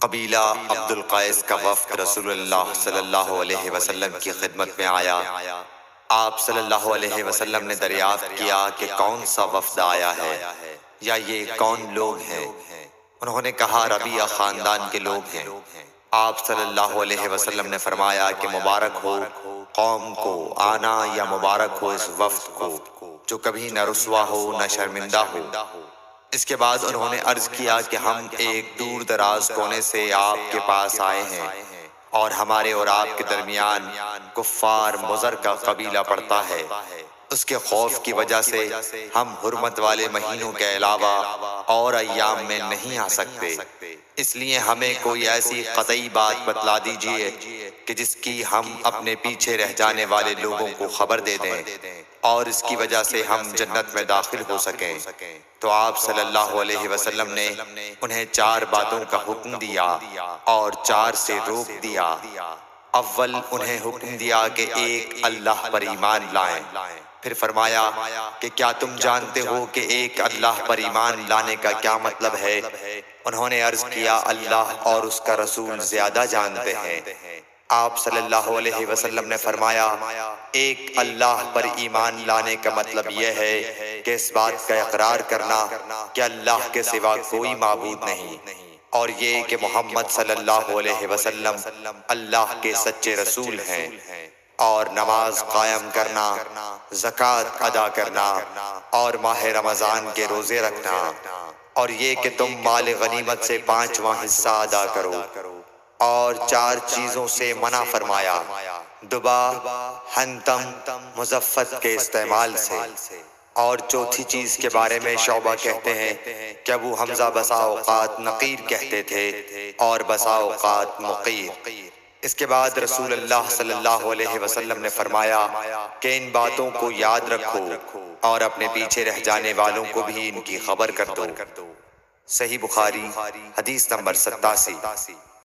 قبیلہ عبد القیس کا وفد رسول اللہ صلی اللہ علیہ وسلم کی خدمت میں آیا۔ آپ صلی اللہ علیہ وسلم نے دریافت کیا کہ کون سا وفد آیا ہے یا یہ کون لوگ ہیں؟ انہوں نے کہا ربیعہ خاندان کے لوگ ہیں۔ آپ صلی اللہ علیہ وسلم نے فرمایا کہ مبارک ہو قوم کو آنا یا مبارک ہو اس وفد کو جو کبھی نہ رسوا ہو نہ شرمندہ ہو۔ اس کے بعد انہوں نے عرض کیا کہ ہم ایک دور دراز کونے سے آپ کے پاس آئے ہیں اور ہمارے اور آپ کے درمیان کفار مضر کا قبیلہ پڑتا ہے۔ اس کے خوف کی وجہ سے ہم حرمت والے مہینوں کے علاوہ اور ایام میں نہیں آ سکتے، اس لیے ہمیں کوئی ایسی قطعی بات بتلا دیجئے کہ جس کی ہم اپنے پیچھے رہ جانے والے لوگوں کو خبر دے دیں اور اس کی وجہ سے ہم جنت میں داخل ہو سکیں۔ تو آپ صلی اللہ علیہ وسلم نے انہیں 4 باتوں کا حکم دیا اور 4 سے روک دیا۔ اول انہیں حکم دیا کہ ایک اللہ پر ایمان لائیں۔ پھر فرمایا کہ کیا تم جانتے ہو کہ ایک اللہ پر ایمان لانے کا کیا مطلب ہے؟ انہوں نے عرض کیا اللہ اور اس کا رسول زیادہ جانتے ہیں۔ آپ صلی اللہ علیہ وسلم نے فرمایا ایک اللہ پر ایمان لانے کا مطلب یہ ہے کہ اس بات کا اقرار کرنا کہ اللہ کے سوا کوئی معبود نہیں، اور یہ کہ محمد صلی اللہ علیہ وسلم اللہ کے سچے رسول ہیں، اور نماز قائم کرنا، زکوٰۃ ادا کرنا اور ماہ رمضان کے روزے رکھنا، اور یہ کہ تم مال غنیمت سے 5واں حصہ ادا کرو، اور 4 چیزوں سے منع فرمایا، دبا، حنتم، مزفت کے استعمال سے، اور چوتھی چیز کے بارے میں شعبہ کہتے ہیں کہ ابو حمزہ بسا اوقات نقیر کہتے تھے اور بسا اوقات مقیر۔ اس کے بعد رسول اللہ صلی اللہ علیہ وسلم نے فرمایا کہ ان باتوں کو یاد رکھو اور اپنے پیچھے رہ جانے والوں کو بھی ان کی خبر کر دو۔ صحیح بخاری حدیث نمبر 87۔